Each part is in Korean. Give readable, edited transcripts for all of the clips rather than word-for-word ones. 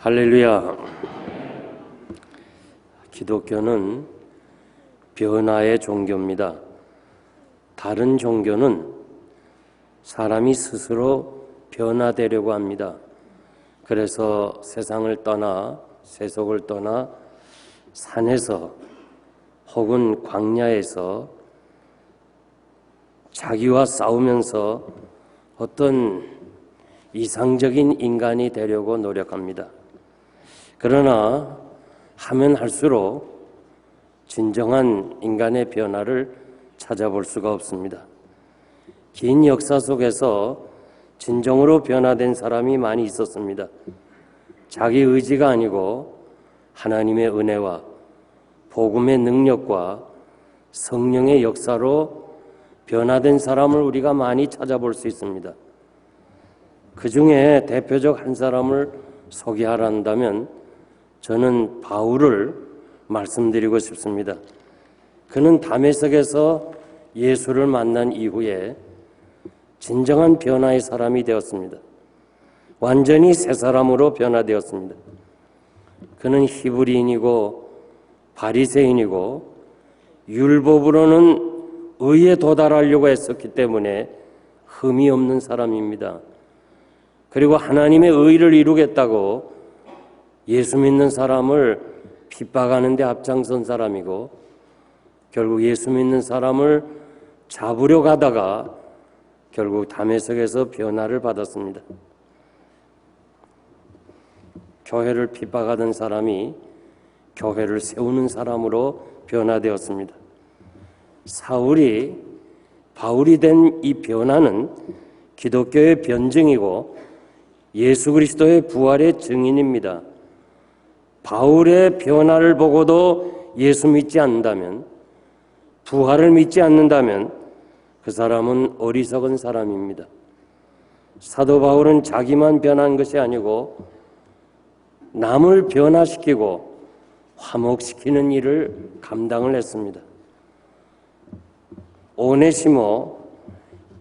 할렐루야. 기독교는 변화의 종교입니다. 다른 종교는 사람이 스스로 변화되려고 합니다. 그래서 세상을 떠나, 세속을 떠나 산에서 혹은 광야에서 자기와 싸우면서 어떤 이상적인 인간이 되려고 노력합니다. 그러나 하면 할수록 진정한 인간의 변화를 찾아볼 수가 없습니다. 긴 역사 속에서 진정으로 변화된 사람이 많이 있었습니다. 자기 의지가 아니고 하나님의 은혜와 복음의 능력과 성령의 역사로 변화된 사람을 우리가 많이 찾아볼 수 있습니다. 그 중에 대표적 한 사람을 소개하라 한다면 저는 바울을 말씀드리고 싶습니다. 그는 다메섹에서 예수를 만난 이후에 진정한 변화의 사람이 되었습니다. 완전히 새 사람으로 변화되었습니다. 그는 히브리인이고 바리새인이고 율법으로는 의에 도달하려고 했었기 때문에 흠이 없는 사람입니다. 그리고 하나님의 의를 이루겠다고 예수 믿는 사람을 핍박하는 데 앞장선 사람이고 결국 예수 믿는 사람을 잡으려 가다가 결국 다메섹에서 변화를 받았습니다. 교회를 핍박하던 사람이 교회를 세우는 사람으로 변화되었습니다. 사울이 바울이 된 이 변화는 기독교의 변증이고 예수 그리스도의 부활의 증인입니다. 바울의 변화를 보고도 예수 믿지 않는다면, 부활을 믿지 않는다면 그 사람은 어리석은 사람입니다. 사도 바울은 자기만 변한 것이 아니고 남을 변화시키고 화목시키는 일을 감당을 했습니다. 오네시모,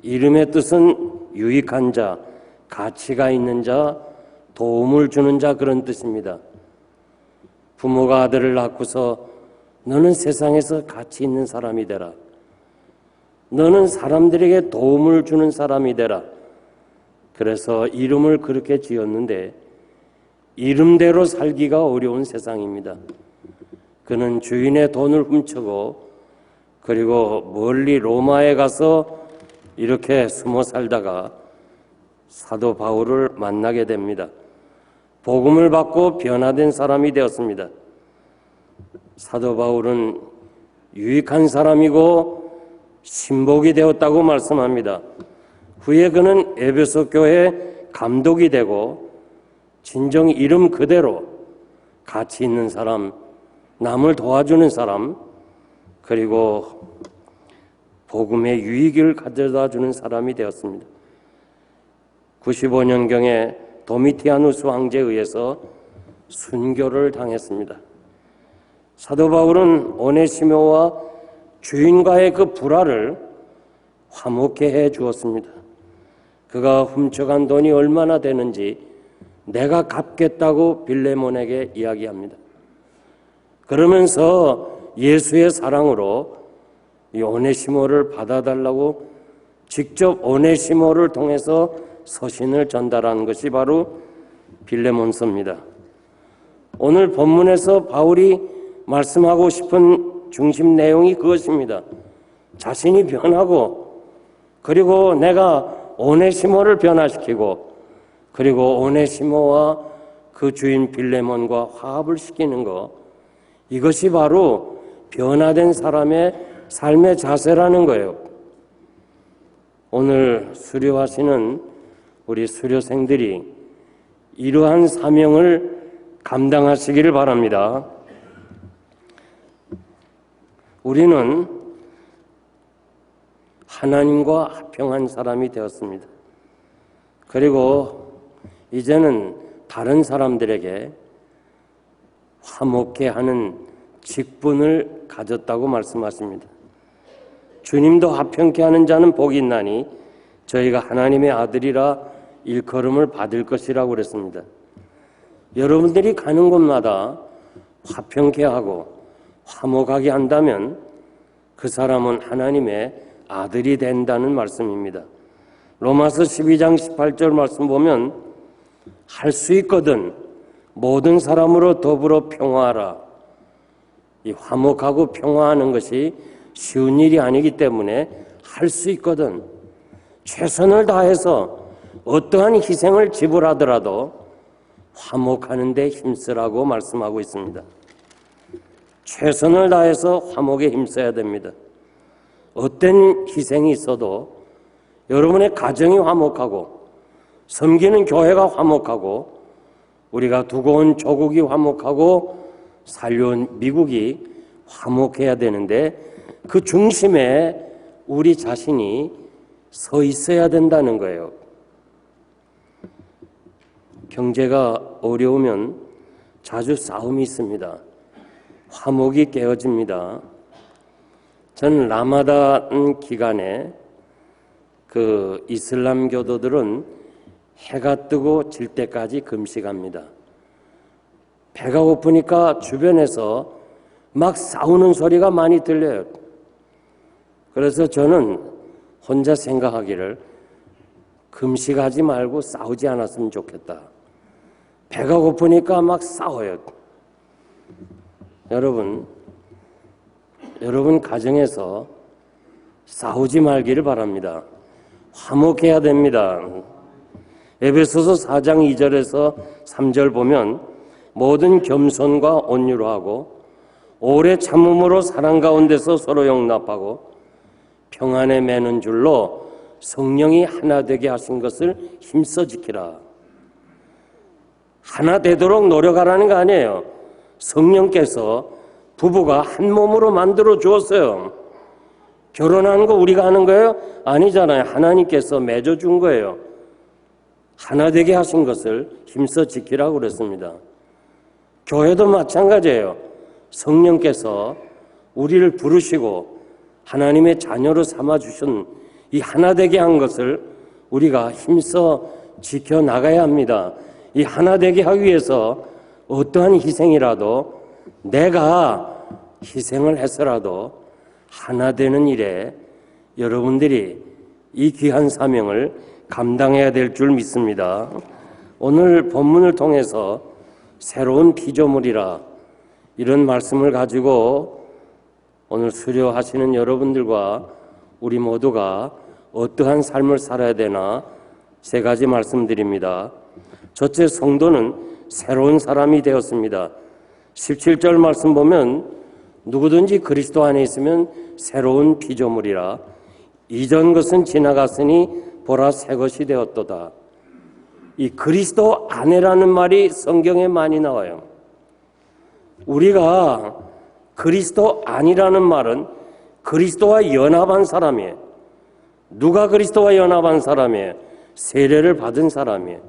이름의 뜻은 유익한 자, 가치가 있는 자, 도움을 주는 자, 그런 뜻입니다. 부모가 아들을 낳고서 너는 세상에서 가치 있는 사람이 되라. 너는 사람들에게 도움을 주는 사람이 되라. 그래서 이름을 그렇게 지었는데 이름대로 살기가 어려운 세상입니다. 그는 주인의 돈을 훔치고 그리고 멀리 로마에 가서 이렇게 숨어 살다가 사도 바울을 만나게 됩니다. 복음을 받고 변화된 사람이 되었습니다. 사도 바울은 유익한 사람이고 신복이 되었다고 말씀합니다. 후에 그는 에베소 교회 감독이 되고 진정 이름 그대로 가치 있는 사람, 남을 도와주는 사람, 그리고 복음의 유익을 가져다 주는 사람이 되었습니다. 95년경에 도미티아누스 황제에 의해서 순교를 당했습니다. 사도 바울은 오네시모와 주인과의 그 불화를 화목케 해 주었습니다. 그가 훔쳐간 돈이 얼마나 되는지 내가 갚겠다고 빌레몬에게 이야기합니다. 그러면서 예수의 사랑으로 이 오네시모를 받아달라고 직접 오네시모를 통해서 서신을 전달한 것이 바로 빌레몬서입니다. 오늘 본문에서 바울이 말씀하고 싶은 중심 내용이 그것입니다. 자신이 변하고 그리고 내가 오네시모를 변화시키고 그리고 오네시모와 그 주인 빌레몬과 화합을 시키는 것, 이것이 바로 변화된 사람의 삶의 자세라는 거예요. 오늘 수료하시는 우리 수료생들이 이러한 사명을 감당하시기를 바랍니다. 우리는 하나님과 합평한 사람이 되었습니다. 그리고 이제는 다른 사람들에게 화목케 하는 직분을 가졌다고 말씀하십니다. 주님도 화평케 하는 자는 복이 있나니 저희가 하나님의 아들이라 일컬음을 받을 것이라고 그랬습니다. 여러분들이 가는 곳마다 화평케 하고 화목하게 한다면 그 사람은 하나님의 아들이 된다는 말씀입니다. 로마서 12장 18절 말씀 보면 할 수 있거든 모든 사람으로 더불어 평화하라. 이 화목하고 평화하는 것이 쉬운 일이 아니기 때문에 할 수 있거든 최선을 다해서 어떠한 희생을 지불하더라도 화목하는 데 힘쓰라고 말씀하고 있습니다. 최선을 다해서 화목에 힘써야 됩니다. 어떤 희생이 있어도 여러분의 가정이 화목하고 섬기는 교회가 화목하고 우리가 두고 온 조국이 화목하고 살려온 미국이 화목해야 되는데 그 중심에 우리 자신이 서 있어야 된다는 거예요. 경제가 어려우면 자주 싸움이 있습니다. 화목이 깨어집니다. 저는 라마단 기간에 그 이슬람 교도들은 해가 뜨고 질 때까지 금식합니다. 배가 고프니까 주변에서 막 싸우는 소리가 많이 들려요. 그래서 저는 혼자 생각하기를 금식하지 말고 싸우지 않았으면 좋겠다. 배가 고프니까 막 싸워요. 여러분 가정에서 싸우지 말기를 바랍니다. 화목해야 됩니다. 에베소서 4장 2절에서 3절 보면 모든 겸손과 온유로 하고 오래 참음으로 사랑 가운데서 서로 용납하고 평안에 매는 줄로 성령이 하나 되게 하신 것을 힘써 지키라. 하나 되도록 노력하라는 거 아니에요. 성령께서 부부가 한 몸으로 만들어 주었어요. 결혼하는 거 우리가 하는 거예요? 아니잖아요. 하나님께서 맺어준 거예요. 하나 되게 하신 것을 힘써 지키라고 그랬습니다. 교회도 마찬가지예요. 성령께서 우리를 부르시고 하나님의 자녀로 삼아주신 이 하나 되게 한 것을 우리가 힘써 지켜나가야 합니다. 이 하나 되게 하기 위해서 어떠한 희생이라도 내가 희생을 해서라도 하나 되는 일에 여러분들이 이 귀한 사명을 감당해야 될 줄 믿습니다. 오늘 본문을 통해서 새로운 피조물이라 이런 말씀을 가지고 오늘 수료하시는 여러분들과 우리 모두가 어떠한 삶을 살아야 되나 세 가지 말씀드립니다. 첫째, 성도는 새로운 사람이 되었습니다. 17절 말씀 보면 누구든지 그리스도 안에 있으면 새로운 피조물이라 이전 것은 지나갔으니 보라 새 것이 되었도다. 이 그리스도 안에라는 말이 성경에 많이 나와요. 우리가 그리스도 안이라는 말은 그리스도와 연합한 사람이에요. 누가 그리스도와 연합한 사람이에요? 세례를 받은 사람이에요.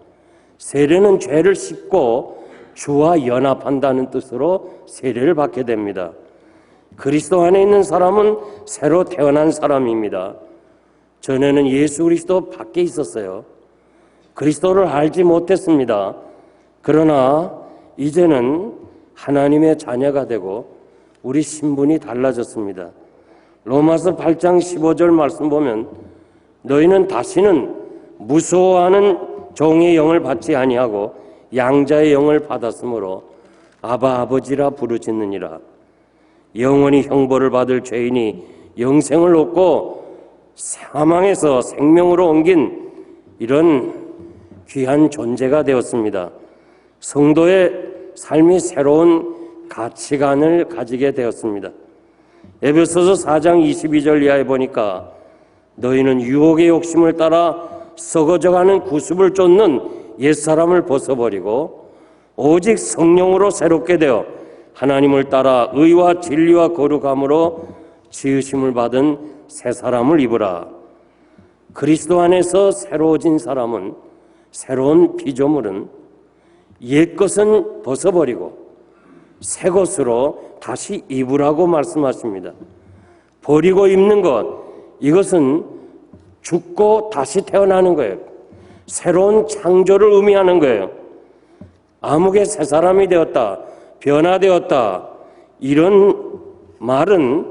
세례는 죄를 씻고 주와 연합한다는 뜻으로 세례를 받게 됩니다. 그리스도 안에 있는 사람은 새로 태어난 사람입니다. 전에는 예수 그리스도 밖에 있었어요. 그리스도를 알지 못했습니다. 그러나 이제는 하나님의 자녀가 되고 우리 신분이 달라졌습니다. 로마서 8장 15절 말씀 보면 너희는 다시는 무서워하는 종의 영을 받지 아니하고 양자의 영을 받았으므로 아바 아버지라 부르짖느니라. 영원히 형벌을 받을 죄인이 영생을 얻고 사망에서 생명으로 옮긴 이런 귀한 존재가 되었습니다. 성도의 삶이 새로운 가치관을 가지게 되었습니다. 에베소서 4장 22절 이하에 보니까 너희는 유혹의 욕심을 따라 썩어져가는 구습을 쫓는 옛사람을 벗어버리고 오직 성령으로 새롭게 되어 하나님을 따라 의와 진리와 거룩함으로 지으심을 받은 새 사람을 입으라. 그리스도 안에서 새로워진 사람은, 새로운 피조물은 옛 것은 벗어버리고 새 것으로 다시 입으라고 말씀하십니다. 버리고 입는 것, 이것은 죽고 다시 태어나는 거예요. 새로운 창조를 의미하는 거예요. 아무개 새 사람이 되었다, 변화되었다, 이런 말은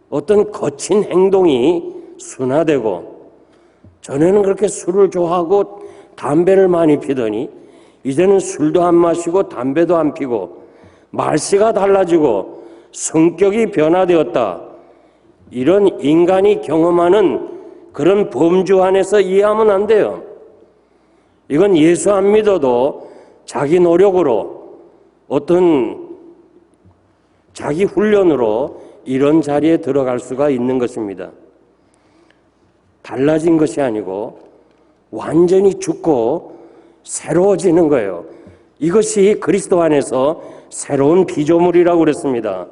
어떤 거친 행동이 순화되고, 전에는 그렇게 술을 좋아하고 담배를 많이 피더니 이제는 술도 안 마시고 담배도 안 피고 말씨가 달라지고 성격이 변화되었다, 이런 인간이 경험하는 그런 범주 안에서 이해하면 안 돼요. 이건 예수 안 믿어도 자기 노력으로, 어떤 자기 훈련으로 이런 자리에 들어갈 수가 있는 것입니다. 달라진 것이 아니고 완전히 죽고 새로워지는 거예요. 이것이 그리스도 안에서 새로운 피조물이라고 그랬습니다.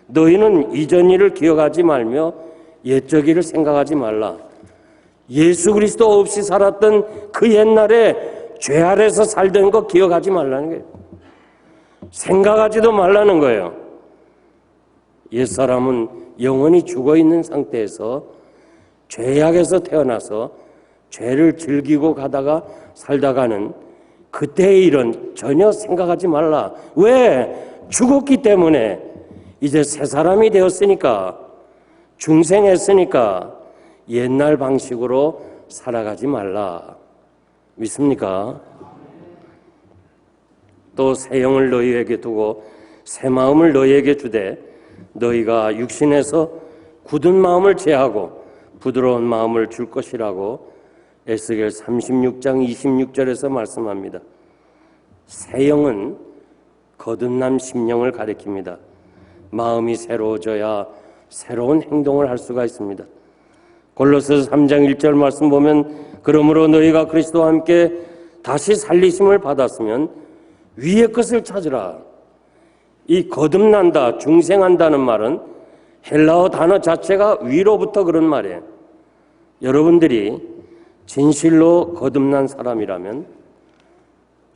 너희는 이전 일을 기억하지 말며 옛적 일을 생각하지 말라. 예수 그리스도 없이 살았던 그 옛날에 죄 아래서 살던 거 기억하지 말라는 거예요. 생각하지도 말라는 거예요. 옛사람은 영원히 죽어있는 상태에서 죄악에서 태어나서 죄를 즐기고 가다가 살다가는 그때의 일은 전혀 생각하지 말라. 왜? 죽었기 때문에. 이제 새 사람이 되었으니까, 중생했으니까 옛날 방식으로 살아가지 말라. 믿습니까? 또 새 영을 너희에게 두고 새 마음을 너희에게 주되 너희가 육신에서 굳은 마음을 제하고 부드러운 마음을 줄 것이라고 에스겔 36장 26절에서 말씀합니다. 새 영은 거듭난 심령을 가리킵니다. 마음이 새로워져야 새로운 행동을 할 수가 있습니다. 골로새서 3장 1절 말씀 보면 그러므로 너희가 그리스도와 함께 다시 살리심을 받았으면 위의 것을 찾으라. 이 거듭난다, 중생한다는 말은 헬라어 단어 자체가 위로부터 그런 말이에요. 여러분들이 진실로 거듭난 사람이라면,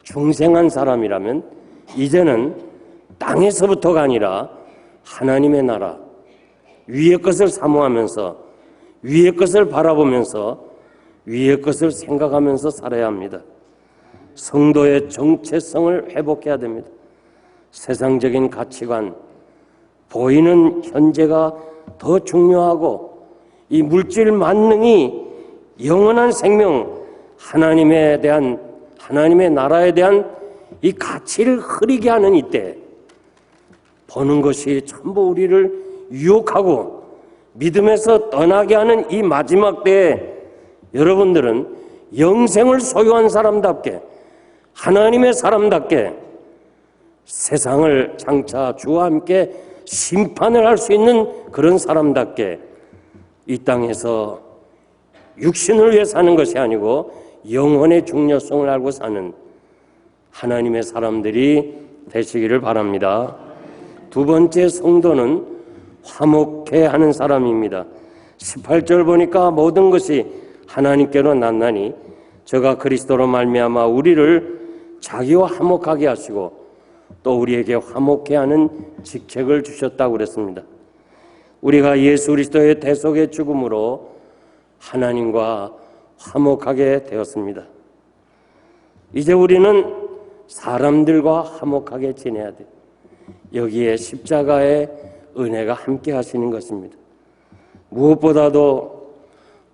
중생한 사람이라면 이제는 땅에서부터가 아니라 하나님의 나라, 위의 것을 사모하면서, 위의 것을 바라보면서, 위의 것을 생각하면서 살아야 합니다. 성도의 정체성을 회복해야 됩니다. 세상적인 가치관, 보이는 현재가 더 중요하고, 이 물질 만능이 영원한 생명, 하나님에 대한, 하나님의 나라에 대한 이 가치를 흐리게 하는 이때, 보는 것이 전부 우리를 유혹하고 믿음에서 떠나게 하는 이 마지막 때에 여러분들은 영생을 소유한 사람답게, 하나님의 사람답게 세상을 장차 주와 함께 심판을 할 수 있는 그런 사람답게 이 땅에서 육신을 위해 사는 것이 아니고 영혼의 중요성을 알고 사는 하나님의 사람들이 되시기를 바랍니다. 두 번째, 성도는 화목해 하는 사람입니다. 18절 보니까 모든 것이 하나님께로 났나니 저가 그리스도로 말미암아 우리를 자기와 화목하게 하시고 또 우리에게 화목해 하는 직책을 주셨다고 그랬습니다. 우리가 예수 그리스도의 대속의 죽음으로 하나님과 화목하게 되었습니다. 이제 우리는 사람들과 화목하게 지내야 돼요. 여기에 십자가의 은혜가 함께 하시는 것입니다. 무엇보다도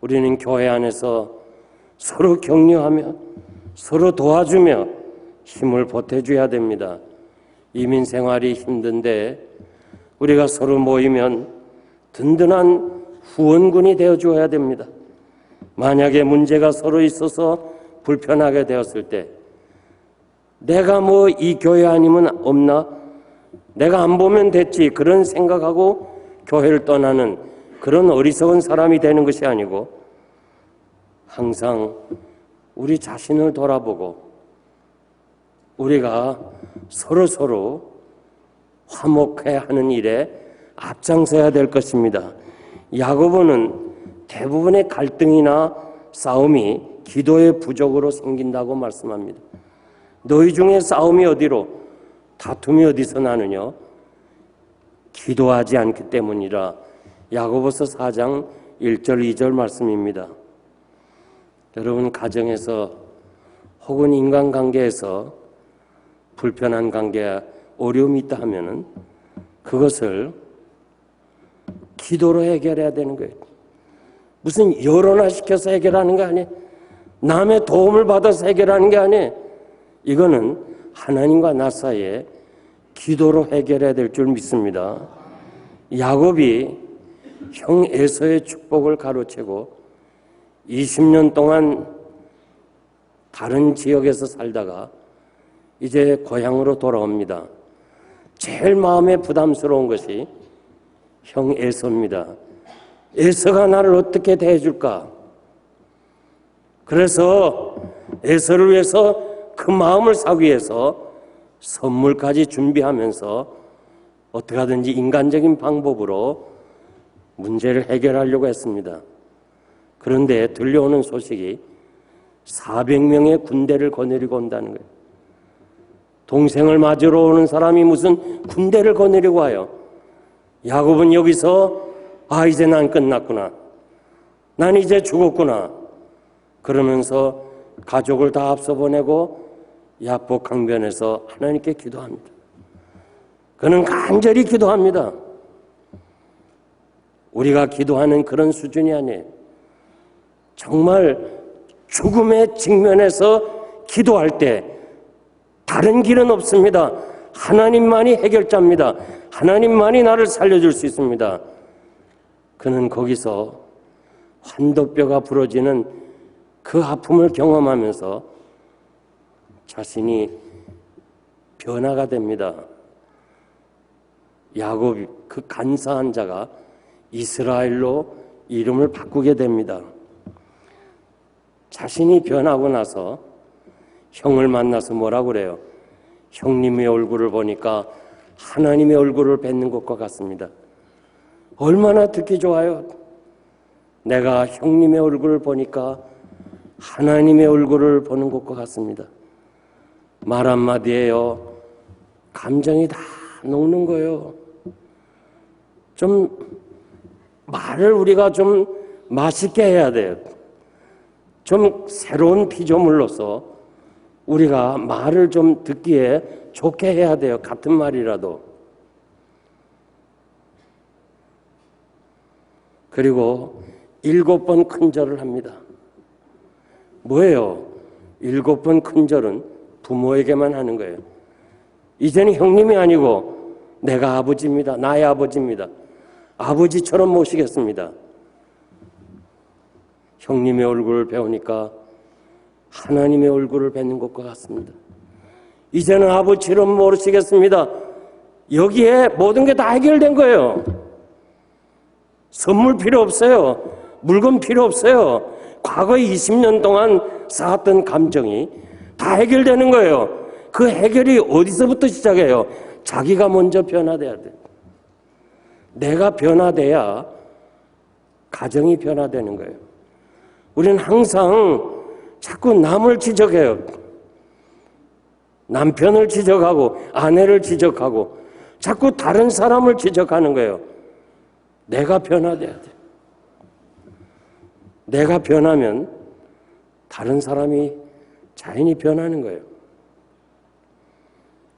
우리는 교회 안에서 서로 격려하며 서로 도와주며 힘을 보태줘야 됩니다. 이민 생활이 힘든데 우리가 서로 모이면 든든한 후원군이 되어줘야 됩니다. 만약에 문제가 서로 있어서 불편하게 되었을 때 내가 뭐 이 교회 아니면 없나? 내가 안 보면 됐지, 그런 생각하고 교회를 떠나는 그런 어리석은 사람이 되는 것이 아니고 항상 우리 자신을 돌아보고 우리가 서로 화목해야 하는 일에 앞장서야 될 것입니다. 야고보는 대부분의 갈등이나 싸움이 기도의 부족으로 생긴다고 말씀합니다. 너희 중에 싸움이 어디로, 다툼이 어디서 나느냐? 기도하지 않기 때문이라. 야고보서 4장 1절 2절 말씀입니다. 여러분, 가정에서 혹은 인간관계에서 불편한 관계에 어려움이 있다 하면은 그것을 기도로 해결해야 되는 거예요. 무슨 여론화시켜서 해결하는 게 아니에요. 남의 도움을 받아서 해결하는 게 아니에요. 이거는 하나님과 나 사이에 기도로 해결해야 될 줄 믿습니다. 야곱이 형 에서의 축복을 가로채고 20년 동안 다른 지역에서 살다가 이제 고향으로 돌아옵니다. 제일 마음에 부담스러운 것이 형 에서입니다. 에서가 나를 어떻게 대해줄까? 그래서 에서를 위해서 그 마음을 사기 위해서 선물까지 준비하면서 어떻게 하든지 인간적인 방법으로 문제를 해결하려고 했습니다. 그런데 들려오는 소식이 400명의 군대를 거느리고 온다는 거예요. 동생을 맞으러 오는 사람이 무슨 군대를 거느리고 와요. 야곱은 여기서 이제 난 끝났구나. 난 이제 죽었구나. 그러면서 가족을 다 앞서 보내고 야복 강변에서 하나님께 기도합니다. 그는 간절히 기도합니다. 우리가 기도하는 그런 수준이 아니에요. 정말 죽음의 직면에서 기도할 때 다른 길은 없습니다. 하나님만이 해결자입니다. 하나님만이 나를 살려줄 수 있습니다. 그는 거기서 환도뼈가 부러지는 그 아픔을 경험하면서 자신이 변화가 됩니다. 야곱, 그 간사한 자가 이스라엘로 이름을 바꾸게 됩니다. 자신이 변하고 나서 형을 만나서 뭐라고 그래요? 형님의 얼굴을 보니까 하나님의 얼굴을 뵙는 것과 같습니다. 얼마나 듣기 좋아요. 내가 형님의 얼굴을 보니까 하나님의 얼굴을 보는 것과 같습니다. 말 한마디에요. 감정이 다 녹는 거예요. 좀 말을 우리가 좀 맛있게 해야 돼요. 좀 새로운 피조물로서 우리가 말을 좀 듣기에 좋게 해야 돼요. 같은 말이라도. 그리고 7번 큰절을 합니다. 뭐예요? 7번 큰절은 부모에게만 하는 거예요. 이제는 형님이 아니고 내가 아버지입니다. 나의 아버지입니다. 아버지처럼 모시겠습니다. 형님의 얼굴을 배우니까 하나님의 얼굴을 뵙는 것과 같습니다. 이제는 아버지처럼 모시겠습니다. 여기에 모든 게 다 해결된 거예요. 선물 필요 없어요. 물건 필요 없어요. 과거 20년 동안 쌓았던 감정이 다 해결되는 거예요. 그 해결이 어디서부터 시작해요? 자기가 먼저 변화돼야 돼. 내가 변화돼야 가정이 변화되는 거예요. 우리는 항상 자꾸 남을 지적해요. 남편을 지적하고 아내를 지적하고 자꾸 다른 사람을 지적하는 거예요. 내가 변화돼야 돼. 내가 변하면 다른 사람이 자연히 변하는 거예요.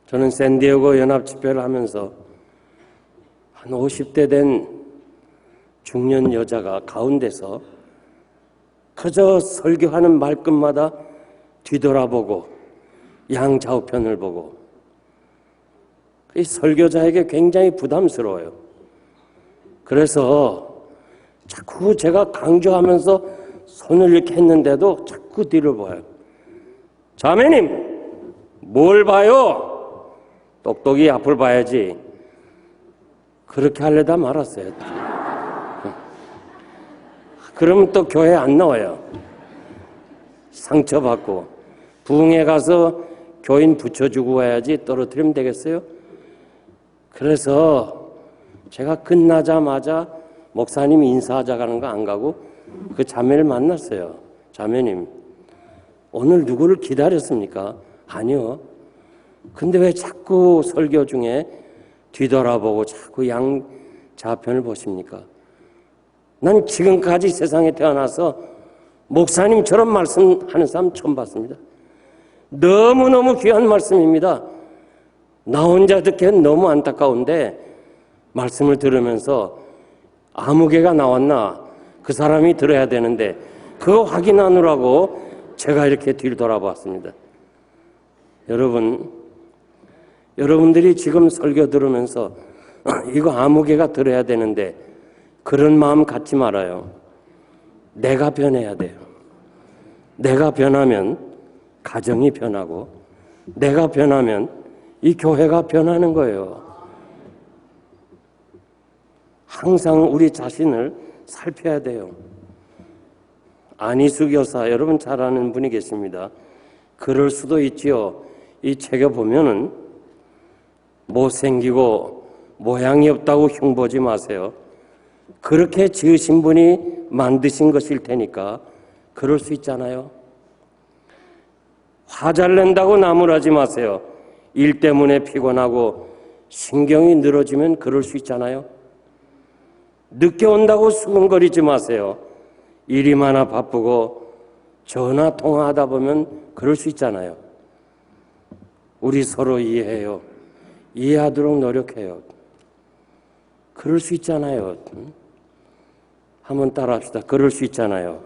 저는 샌디에고 연합집회를 하면서 한 50대 된 중년 여자가 가운데서 그저 설교하는 말끝마다 뒤돌아보고 양좌우편을 보고 이 설교자에게 굉장히 부담스러워요. 그래서 자꾸 제가 강조하면서 손을 이렇게 했는데도 자꾸 뒤를 봐요. 자매님, 뭘 봐요? 똑똑히 앞을 봐야지. 그렇게 하려다 말았어요. 그러면 또 교회 안 나와요. 상처받고 부흥회 가서 교인 붙여주고 와야지 떨어뜨리면 되겠어요? 그래서 제가 끝나자마자 목사님 인사하자 가는 거 안 가고 그 자매를 만났어요. 자매님, 오늘 누구를 기다렸습니까? 아니요. 근데 왜 자꾸 설교 중에 뒤돌아보고 자꾸 양좌편을 보십니까? 난 지금까지 세상에 태어나서 목사님처럼 말씀하는 사람 처음 봤습니다. 너무너무 귀한 말씀입니다. 나 혼자 듣기엔 너무 안타까운데 말씀을 들으면서 아무 개가 나왔나 그 사람이 들어야 되는데 그거 확인하느라고 제가 이렇게 뒤를 돌아봤습니다. 여러분들이 지금 설교 들으면서 이거 아무 개가 들어야 되는데 그런 마음 갖지 말아요. 내가 변해야 돼요. 내가 변하면 가정이 변하고 내가 변하면 이 교회가 변하는 거예요. 항상 우리 자신을 살펴야 돼요. 안희숙 여사, 여러분 잘 아는 분이 계십니다. 그럴 수도 있지요. 이 책에 보면은 못생기고 모양이 없다고 흉보지 마세요. 그렇게 지으신 분이 만드신 것일 테니까 그럴 수 있잖아요. 화 잘 낸다고 나무라지 마세요. 일 때문에 피곤하고 신경이 늘어지면 그럴 수 있잖아요. 늦게 온다고 수근거리지 마세요. 일이 많아 바쁘고 전화 통화하다 보면 그럴 수 있잖아요. 우리 서로 이해해요. 이해하도록 노력해요. 그럴 수 있잖아요. 한번 따라합시다. 그럴 수 있잖아요.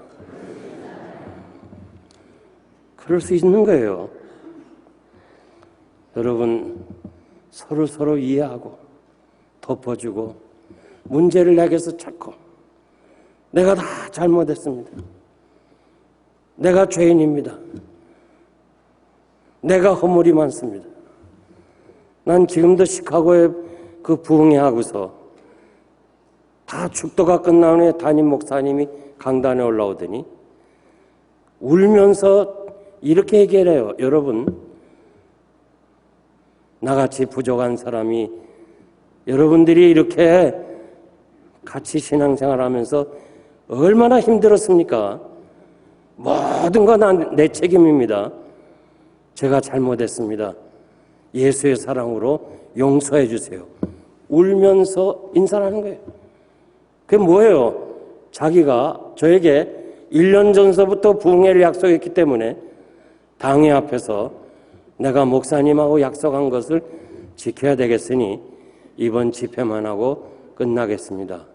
그럴 수 있는 거예요. 여러분, 서로 이해하고 덮어주고 문제를 내게서 찾고 내가 다 잘못했습니다. 내가 죄인입니다. 내가 허물이 많습니다. 난 지금도 시카고에 그 부흥회하고서 다 축도가 끝난 후에 담임 목사님이 강단에 올라오더니 울면서 이렇게 얘기를 해요. 여러분, 나같이 부족한 사람이 여러분들이 이렇게 같이 신앙생활 하면서 얼마나 힘들었습니까? 모든 건 내 책임입니다. 제가 잘못했습니다. 예수의 사랑으로 용서해 주세요. 울면서 인사를 하는 거예요. 그게 뭐예요? 자기가 저에게 1년 전서부터 부흥회를 약속했기 때문에 당회 앞에서 내가 목사님하고 약속한 것을 지켜야 되겠으니 이번 집회만 하고 끝나겠습니다.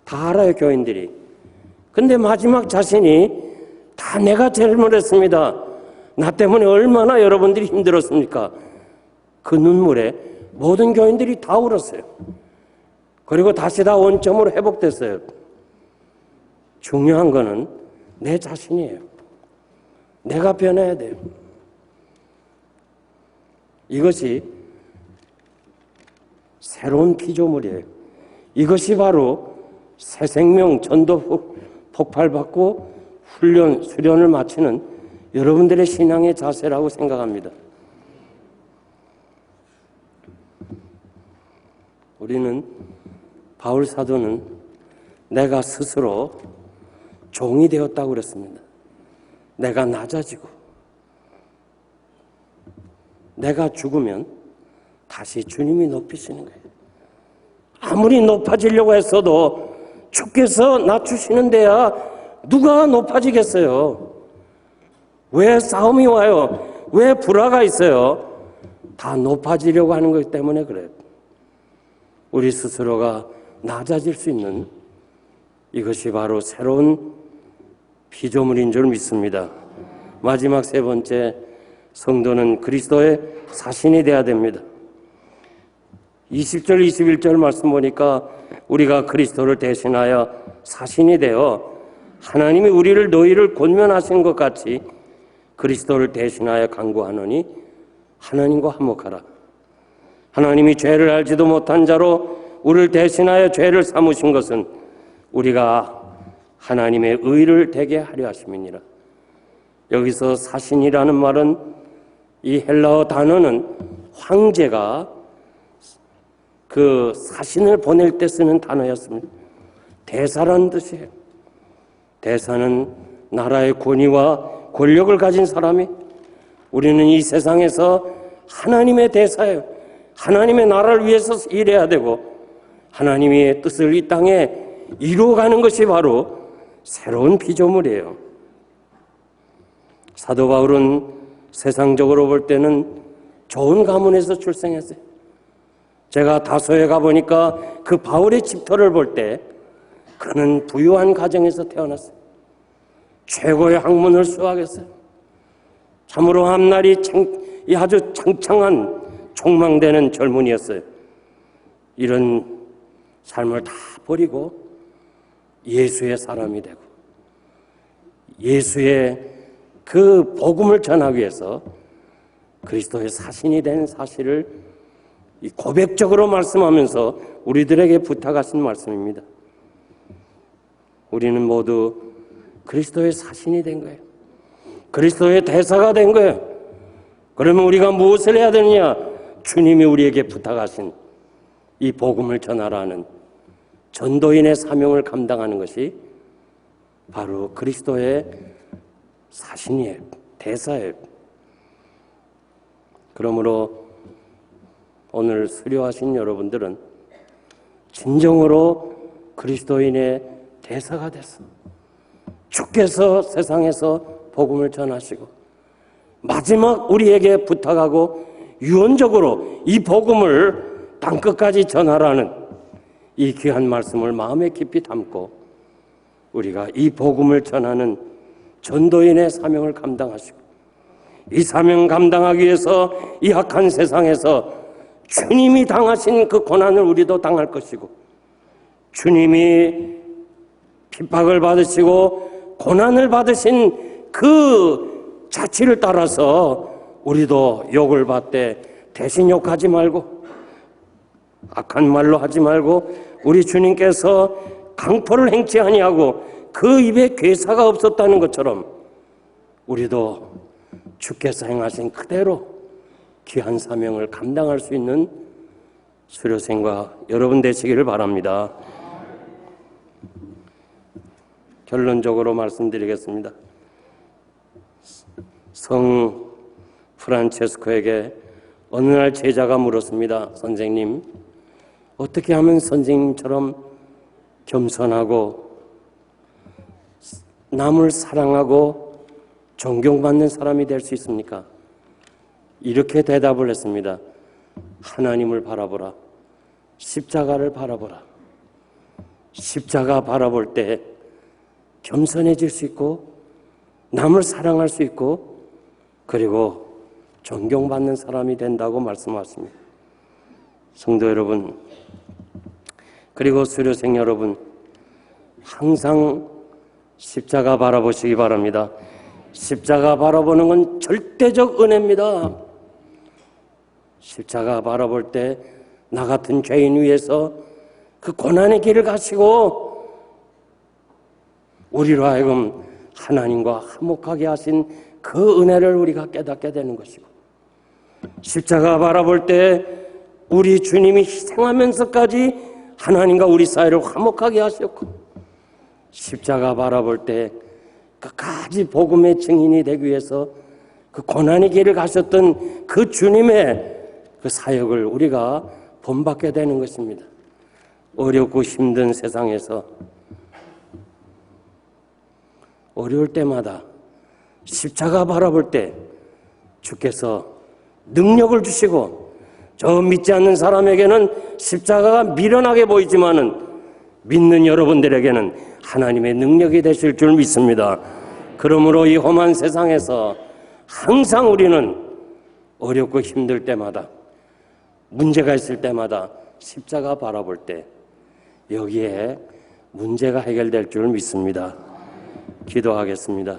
다 알아요, 교인들이. 근데 마지막 자신이 다 내가 잘못했습니다. 나 때문에 얼마나 여러분들이 힘들었습니까? 그 눈물에 모든 교인들이 다 울었어요. 그리고 다시 다 원점으로 회복됐어요. 중요한 거는 내 자신이에요. 내가 변해야 돼요. 이것이 새로운 피조물이에요. 이것이 바로 새 생명 전도 폭발받고 수련을 마치는 여러분들의 신앙의 자세라고 생각합니다. 우리는 바울 사도는 내가 스스로 종이 되었다고 그랬습니다. 내가 낮아지고 내가 죽으면 다시 주님이 높이시는 거예요. 아무리 높아지려고 했어도 주께서 낮추시는 데야 누가 높아지겠어요? 왜 싸움이 와요? 왜 불화가 있어요? 다 높아지려고 하는 것 때문에 그래요. 우리 스스로가 낮아질 수 있는 이것이 바로 새로운 피조물인 줄 믿습니다. 마지막 세 번째, 성도는 그리스도의 사신이 되어야 됩니다. 20절, 21절 말씀 보니까 우리가 그리스도를 대신하여 사신이 되어 하나님이 우리를 너희를 권면하신 것 같이 그리스도를 대신하여 간구하노니 하나님과 화목하라. 하나님이 죄를 알지도 못한 자로 우리를 대신하여 죄를 삼으신 것은 우리가 하나님의 의를 되게 하려 하심이니라. 여기서 사신이라는 말은 이 헬라어 단어는 황제가 그 사신을 보낼 때 쓰는 단어였습니다. 대사라는 뜻이에요. 대사는 나라의 권위와 권력을 가진 사람이, 우리는 이 세상에서 하나님의 대사예요. 하나님의 나라를 위해서 일해야 되고 하나님의 뜻을 이 땅에 이루어가는 것이 바로 새로운 피조물이에요. 사도 바울은 세상적으로 볼 때는 좋은 가문에서 출생했어요. 제가 다소에 가보니까 그 바울의 집터를 볼 때 그는 부유한 가정에서 태어났어요. 최고의 학문을 수학했어요. 참으로 앞날이 아주 창창한 촉망되는 젊은이였어요. 이런 삶을 다 버리고 예수의 사람이 되고 예수의 그 복음을 전하기 위해서 그리스도의 사신이 된 사실을 고백적으로 말씀하면서 우리들에게 부탁하신 말씀입니다. 우리는 모두 그리스도의 사신이 된 거예요. 그리스도의 대사가 된 거예요. 그러면 우리가 무엇을 해야 되느냐? 주님이 우리에게 부탁하신 이 복음을 전하라는 전도인의 사명을 감당하는 것이 바로 그리스도의 사신이에요. 대사예요. 그러므로 오늘 수료하신 여러분들은 진정으로 그리스도인의 대사가 됐어. 주께서 세상에서 복음을 전하시고 마지막 우리에게 부탁하고 유언적으로 이 복음을 땅끝까지 전하라는 이 귀한 말씀을 마음에 깊이 담고 우리가 이 복음을 전하는 전도인의 사명을 감당하시고 이 사명 감당하기 위해서 이 악한 세상에서 주님이 당하신 그 고난을 우리도 당할 것이고 주님이 핍박을 받으시고 고난을 받으신 그 자취를 따라서 우리도 욕을 받되 대신 욕하지 말고 악한 말로 하지 말고 우리 주님께서 강포를 행치 아니하고 그 입에 괴사가 없었다는 것처럼 우리도 주께서 행하신 그대로 귀한 사명을 감당할 수 있는 수료생과 여러분 되시기를 바랍니다. 결론적으로 말씀드리겠습니다. 성 프란체스코에게 어느 날 제자가 물었습니다. 선생님, 어떻게 하면 선생님처럼 겸손하고 남을 사랑하고 존경받는 사람이 될 수 있습니까? 이렇게 대답을 했습니다. 하나님을 바라보라. 십자가를 바라보라. 십자가 바라볼 때 겸손해질 수 있고 남을 사랑할 수 있고 그리고 존경받는 사람이 된다고 말씀하십니다. 성도 여러분, 그리고 수료생 여러분, 항상 십자가 바라보시기 바랍니다. 십자가 바라보는 건 절대적 은혜입니다. 십자가 바라볼 때 나 같은 죄인 위해서 그 고난의 길을 가시고 우리로 하여금 하나님과 화목하게 하신 그 은혜를 우리가 깨닫게 되는 것이고 십자가 바라볼 때 우리 주님이 희생하면서까지 하나님과 우리 사이를 화목하게 하셨고 십자가 바라볼 때 끝까지 복음의 증인이 되기 위해서 그 고난의 길을 가셨던 그 주님의 그 사역을 우리가 본받게 되는 것입니다. 어렵고 힘든 세상에서 어려울 때마다 십자가 바라볼 때 주께서 능력을 주시고 저 믿지 않는 사람에게는 십자가가 미련하게 보이지만은 믿는 여러분들에게는 하나님의 능력이 되실 줄 믿습니다. 그러므로 이 험한 세상에서 항상 우리는 어렵고 힘들 때마다 문제가 있을 때마다 십자가 바라볼 때 여기에 문제가 해결될 줄 믿습니다. 기도하겠습니다.